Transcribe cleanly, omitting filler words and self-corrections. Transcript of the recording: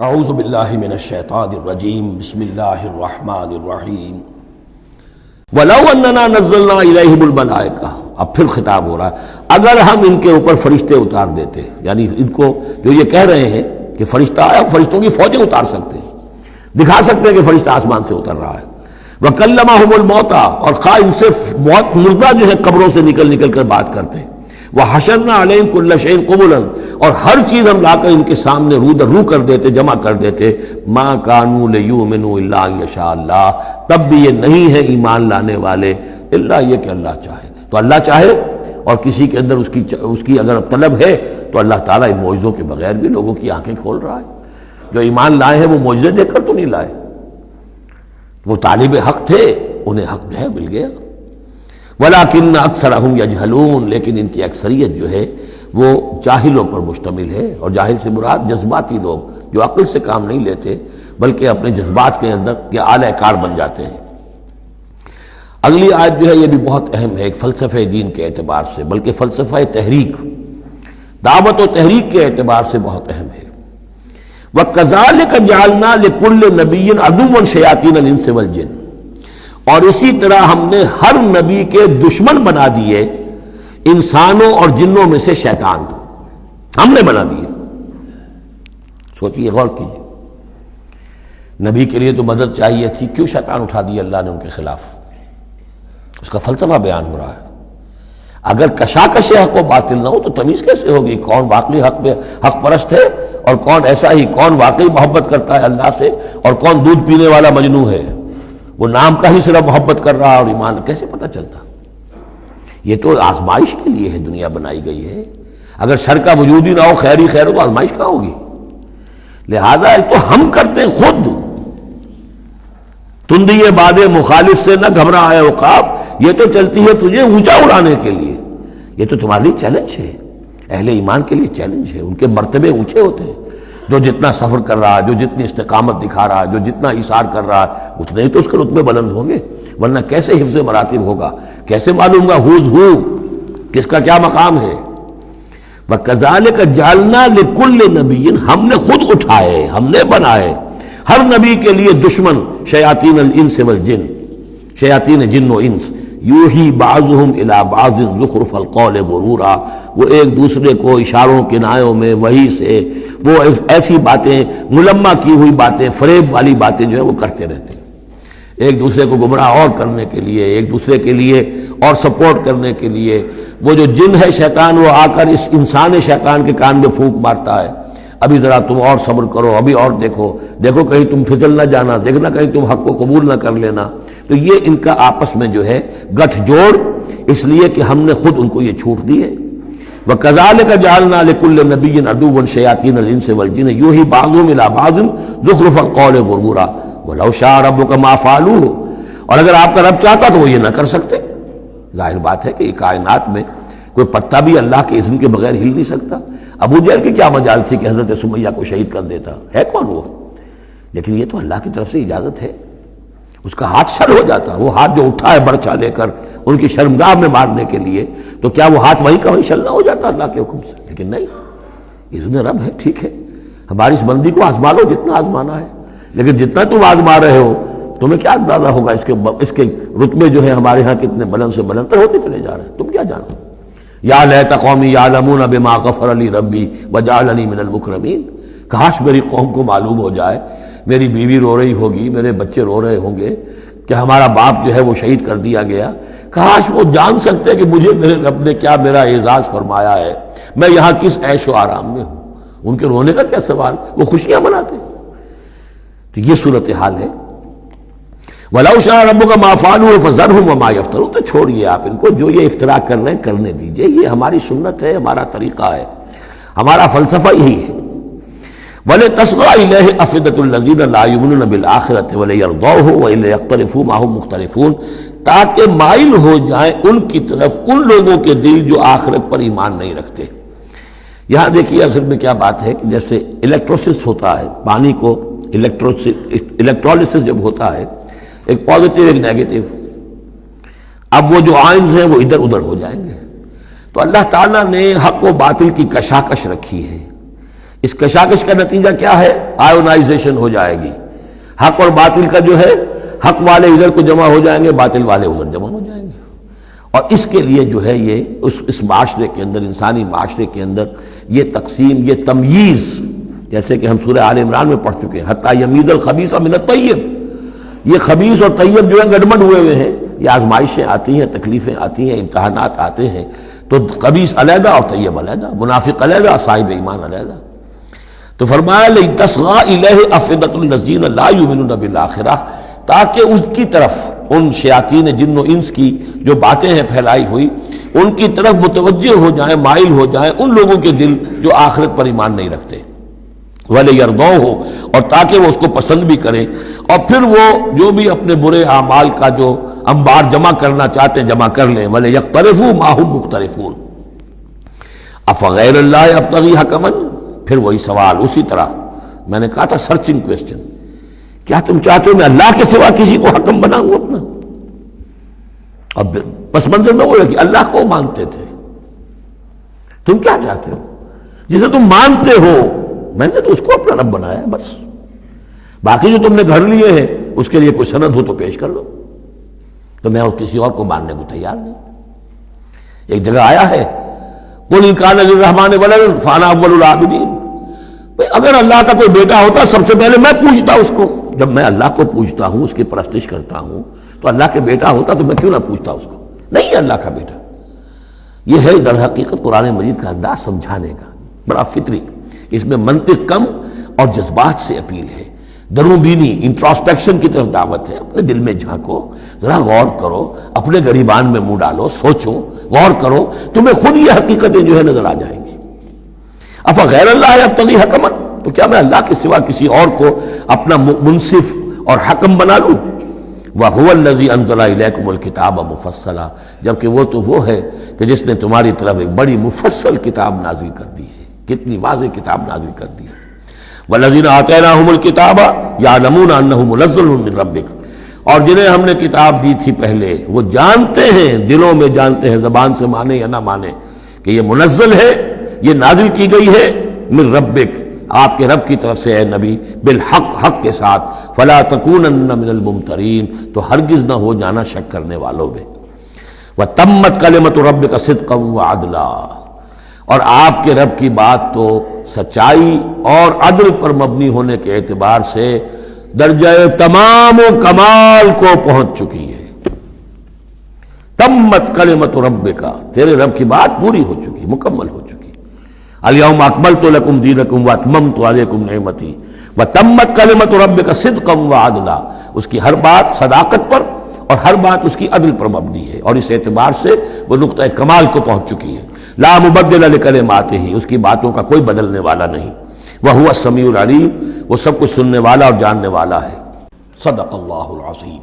اعوذ باللہ من الشیطان الرجیم بسم اللہ الرحمن الرحیم وَلَوْ أَنَّنَا نَزَّلْنَا إِلَيْهِمُ الْمَلَائِكَةَ۔ اب پھر خطاب ہو رہا ہے، اگر ہم ان کے اوپر فرشتے اتار دیتے، یعنی ان کو جو یہ کہہ رہے ہیں کہ فرشتہ آیا، فرشتوں کی فوجیں اتار سکتے ہیں، دکھا سکتے ہیں کہ فرشتہ آسمان سے اتر رہا ہے۔ وَكَلَّمَهُمُ الْمَوْتَى، اور خواہ ان سے موت مردہ جو ہے قبروں سے نکل کر بات کرتے ہیں۔ وَحَشَرْنَا عَلَيْهِمْ كُلَّ شَيْءٍ قُبُلًا، اور ہر چیز ہم لا کر ان کے سامنے رو کر دیتے، جمع کر دیتے۔ مَا كَانُوا لِيُؤْمِنُوا إِلَّا أَن يَشَاءَ اللَّهُ، تب بھی یہ نہیں ہے ایمان لانے والے الا یہ کہ اللہ چاہے۔ تو اللہ چاہے اور کسی کے اندر اس کی اگر طلب ہے تو اللہ تعالیٰ ان معجزوں کے بغیر بھی لوگوں کی آنکھیں کھول رہا ہے۔ جو ایمان لائے ہیں وہ معجزے دیکھ کر تو نہیں لائے، وہ طالب حق تھے، انہیں حق جو ہے مل گیا۔ وَلَكِنَّ أَكْثَرَهُمْ يَجْهَلُونَ، لیکن ان کی اکثریت جو ہے وہ جاہلوں پر مشتمل ہے، اور جاہل سے مراد جذباتی لوگ جو عقل سے کام نہیں لیتے بلکہ اپنے جذبات کے اندر کے اعلی کار بن جاتے ہیں۔ اگلی آیت جو ہے یہ بھی بہت اہم ہے، ایک فلسفہ دین کے اعتبار سے، بلکہ فلسفہ تحریک، دعوت و تحریک کے اعتبار سے بہت اہم ہے۔ وَكَذَلِكَ جَعَلْنَا لِكُلِّ نَبِيٍّ عَدُوًّا شَيَاطِينَ الْإِنسِ وَالْجِنِّ، اور اسی طرح ہم نے ہر نبی کے دشمن بنا دیے انسانوں اور جنوں میں سے شیطان، ہم نے بنا دیے۔ سوچئے، غور کیجئے، نبی کے لیے تو مدد چاہیے تھی، کیوں شیطان اٹھا دیا اللہ نے ان کے خلاف؟ اس کا فلسفہ بیان ہو رہا ہے۔ اگر کشاکش حق و باطل نہ ہو تو تمیز کیسے ہوگی کون واقعی حق پرست ہے اور کون ایسا ہی، کون واقعی محبت کرتا ہے اللہ سے اور کون دودھ پینے والا مجنوں ہے؟ وہ نام کا ہی صرف محبت کر رہا اور ایمان کیسے پتہ چلتا؟ یہ تو آزمائش کے لیے ہے دنیا بنائی گئی ہے۔ اگر شر کا وجود ہی نہ ہو، خیر ہی خیر ہو، تو آزمائش کہاں ہوگی؟ لہذا تو ہم کرتے ہیں خود۔ تندی باد مخالف سے نہ گھبرائے عقاب، یہ تو چلتی ہے تجھے اونچا اڑانے کے لیے۔ یہ تو تمہارے لیے چیلنج ہے، اہل ایمان کے لیے چیلنج ہے۔ ان کے مرتبے اونچے ہوتے ہیں، جو جتنا سفر کر رہا ہے، جو جتنی استقامت دکھا رہا ہے، جو جتنا اثار کر رہا ہے، اتنے ہی تو اس کے رتبے بلند ہوں گے، ورنہ کیسے حفظ مراتب ہوگا؟ کیسے معلوم گا ہوز ہو کس کا کیا مقام ہے؟ وَكَذَلِكَ جَعَلْنَا لِكُلِّ نَبِيٍّ، ہم نے خود اٹھائے، ہم نے بنائے ہر نبی کے لیے دشمن شیاطین الانس والجن، شیاطین جن و انس، یوحی بعضهم الی بعض زخرف القول غرورا، وہ ایک دوسرے کو اشاروں کنایوں میں وحی سے وہ ایسی باتیں، ملمہ کی ہوئی باتیں، فریب والی باتیں جو ہے وہ کرتے رہتے ہیں، ایک دوسرے کو گمراہ اور کرنے کے لیے، ایک دوسرے کے لیے اور سپورٹ کرنے کے لیے۔ وہ جو جن ہے شیطان، وہ آ کر اس انسان شیطان کے کان میں پھونک مارتا ہے، ابھی ذرا تم اور صبر کرو، ابھی اور دیکھو کہیں تم پھسل نہ جانا، دیکھنا کہیں تم حق کو قبول نہ کر لینا۔ تو یہ ان کا آپس میں جو ہے گٹھ جوڑ، اس لیے کہ ہم نے خود ان کو یہ چھوٹ دی ہے۔ وَكَذَلِكَ جَعَلْنَا لِكُلِّ نَبِيٍّ عَدُوًّا شَيَاطِينَ الْإِنسِ وَالْجِنِّ يُوحِي بَعْضُهُمْ إِلَىٰ بَعْضٍ زُخْرُفَ الْقَوْلِ غُرُورًا وَلَوْ شَاءَ رَبُّكَ مَا فَعَلُوهُ، اور اگر آپ کا رب چاہتا تو وہ یہ نہ کر سکتے۔ ظاہر بات ہے کہ یہ کائنات میں کوئی پتا بھی اللہ کے اذن کے بغیر ہل نہیں سکتا۔ ابو جہل کی کیا مجال تھی کہ حضرت سمیہ کو شہید کر دیتا؟ ہے کون وہ؟ لیکن یہ تو اللہ کی طرف سے اجازت ہے، اس کا ہاتھ شل ہو جاتا۔ وہ ہاتھ جو اٹھا ہے برچا لے کر ان کی شرمگاہ میں مارنے کے لیے، تو کیا وہ ہاتھ وہیں کا وہیں شل نہ ہو جاتا اللہ کے حکم سے؟ لیکن نہیں، اذن رب ہے، ٹھیک ہے، ہماری اس بندی کو آزما لو جتنا آزمانا ہے، لیکن جتنا تم آزما رہے ہو تمہیں کیا اندازہ ہوگا اس کے رتبے جو ہے ہمارے ہاں کتنے بلند سے بلند تر ہوتے چلے جا رہے ہیں، تم کیا جانو؟ یا لیت قومی یعلمون بما غفر لی ربی وجعلنی من المکرمین، کاش میری قوم کو معلوم ہو جائے، میری بیوی رو رہی ہوگی، میرے بچے رو رہے ہوں گے کہ ہمارا باپ جو ہے وہ شہید کر دیا گیا، کاش وہ جان سکتے کہ مجھے میرے رب نے کیا میرا اعزاز فرمایا ہے، میں یہاں کس عیش و آرام میں ہوں۔ ان کے رونے کا کیا سوال، وہ خوشیاں مناتے۔ تو یہ صورتحال ہے۔ وَلَوْ شَاءَ رَبُّكَ مَا فَعَلُوهُ فَذَرْهُمْ وَمَا يَفْتَرُونَ، تو چھوڑیے آپ ان کو، جو یہ افتراء کر رہے ہیں کرنے دیجئے، یہ ہماری سنت ہے، ہمارا طریقہ ہے، ہمارا فلسفہ یہی ہے۔ وَلِتَصْغَىٰ إِلَيْهِ أَفْئِدَةُ الَّذِينَ لَا يُؤْمِنُونَ بِالْآخِرَةِ وَلِيَرْضَوْهُ وَلِيَقْتَرِفُوا مَا هُمْ مُقْتَرِفُونَ، تاکہ مائل ہو جائیں ان کی طرف ان لوگوں کے دل جو آخرت پر ایمان نہیں رکھتے۔ یہاں دیکھیے اصل میں کیا بات ہے کہ جیسے الیکٹروسس ہوتا ہے، پانی کو الیکٹرولسس جب ہوتا ہے، ایک پازیٹیو ایک نیگیٹو، اب وہ جو آئنز ہیں وہ ادھر ادھر ہو جائیں گے۔ تو اللہ تعالیٰ نے حق و باطل کی کشاکش رکھی ہے اس کشاکش کا نتیجہ کیا ہے؟ آیونائزیشن ہو جائے گی، حق اور باطل کا جو ہے، حق والے ادھر کو جمع ہو جائیں گے، باطل والے ادھر جمع ہو جائیں گے. اور اس کے لیے جو ہے یہ اس معاشرے کے اندر، انسانی معاشرے کے اندر یہ تقسیم، یہ تمییز، جیسے کہ ہم سورہ آل عمران میں پڑھ چکے ہیں، حتی یمیز الخبیث من الطیب، یہ خبیث اور طیب جو ہے گڑبڑ ہوئے ہوئے ہیں. یہ آزمائشیں آتی ہیں، تکلیفیں آتی ہیں، امتحانات آتے ہیں، تو خبیث علیحدہ اور طیب علیحدہ، منافق علیحدہ، صاحب ایمان علیحدہ. تو فرمایا لِتَصْغَىٰ إِلَيْهِ أَفْئِدَةُ الَّذِينَ لَا يُؤْمِنُونَ بِالْآخِرَةِ، تاکہ اس کی طرف، ان شیاطین جن و انس کی جو باتیں ہیں پھیلائی ہوئی، ان کی طرف متوجہ ہو جائیں، مائل ہو جائیں ان لوگوں کے دل جو آخرت پر ایمان نہیں رکھتے. وَلِيَرْضَوْهُ، اور تاکہ وہ اس کو پسند بھی کریں، اور پھر وہ جو بھی اپنے برے اعمال کا جو انبار جمع کرنا چاہتے ہیں جمع کر لیں. وَلِيَقْتَرِفُوا مَا هُمْ مُقْتَرِفُونَ أَفَغَيْرَ اللَّهِ أَبْتَغِي حَكَمًا، پھر وہی سوال اسی طرح میں نے کہا تھا، سرچنگ کویسچن، کیا تم چاہتے ہو میں اللہ کے سوا کسی کو حکم بناؤں اپنا؟ اب پس منظر میں وہ ہے کہ اللہ کو مانتے تھے، تم کیا چاہتے ہو؟ جسے تم مانتے ہو میں نے تو اس کو اپنا رب بنایا ہے بس، باقی جو تم نے گھر لیے ہیں اس کے لیے کوئی سند ہو تو پیش کر لو. تو میں کسی اور کو ماننے کو تیار نہیں. ایک جگہ آیا ہے قُلْ إِنْ كَانَ لِلرَّحْمَٰنِ وَلَدٌ فَأَنَا أَوَّلُ الْعَابِدِينَ، اگر اللہ کا کوئی بیٹا ہوتا سب سے پہلے میں پوچھتا اس کو. جب میں اللہ کو پوچھتا ہوں، اس کی پرستش کرتا ہوں، تو اللہ کے بیٹا ہوتا تو میں کیوں نہ پوچھتا اس کو؟ نہیں ہے اللہ کا بیٹا. یہ ہے در حقیقت قرآن مجید کا انداز سمجھانے کا، بڑا فطری. اس میں منطق کم اور جذبات سے اپیل ہے، درون بینی، انٹراسپیکشن کی طرف دعوت ہے. اپنے دل میں جھانکو، ذرا غور کرو، اپنے گریبان میں منہ ڈالو، سوچو، غور کرو، تمہیں خود یہ حقیقتیں جو ہے نظر آ جائیں گی. افغیر اللہ ابتغی حکما، تو کیا میں اللہ کے سوا کسی اور کو اپنا منصف اور حکم بنا لوں؟ وَهُوَ الَّذِي أَنزَلَ إِلَيْكُمُ الْكِتَابَ مُفَصَّلًا، جبکہ وہ ہے کہ جس نے تمہاری طرف ایک بڑی مفصل کتاب نازل کر دی ہے. کتنی واضح کتاب نازل کر دی ہے. وَالَّذِينَ آتَيْنَاهُمُ الْكِتَابَ يَعْلَمُونَ أَنَّهُ مُنَزَّلٌ مِّن رَّبِّكَ، اور جنہیں ہم نے کتاب دی تھی پہلے وہ جانتے ہیں، دلوں میں جانتے ہیں، زبان سے مانے یا نہ مانے، کہ یہ منزل ہے، یہ نازل کی گئی ہے من ربک، آپ کے رب کی طرف سے اے نبی، بالحق، حق کے ساتھ. فلا تکونن من الممترین، تو ہرگز نہ ہو جانا شک کرنے والوں میں. وتمت کلمۃ ربک صدقا وعدلا، اور آپ کے رب کی بات تو سچائی اور عدل پر مبنی ہونے کے اعتبار سے درجہ تمام و کمال کو پہنچ چکی ہے. تمت کلمۃ ربک، تیرے رب کی بات پوری ہو چکی، مکمل ہو چکی. الیوم اکملت لکم دینکم واتممت علیکم نعمتی وتمت کلمۃ ربک صدقا وعدلا، اس کی ہر بات صداقت پر اور ہر بات اس کی عدل پر مبنی ہے، اور اس اعتبار سے وہ نقطہ کمال کو پہنچ چکی ہے. لا مبدل لکلماتہ، اس کی باتوں کا کوئی بدلنے والا نہیں. وہو السمیع العلیم، وہ سب کچھ سننے والا اور جاننے والا ہے. صدق اللہ العظیم.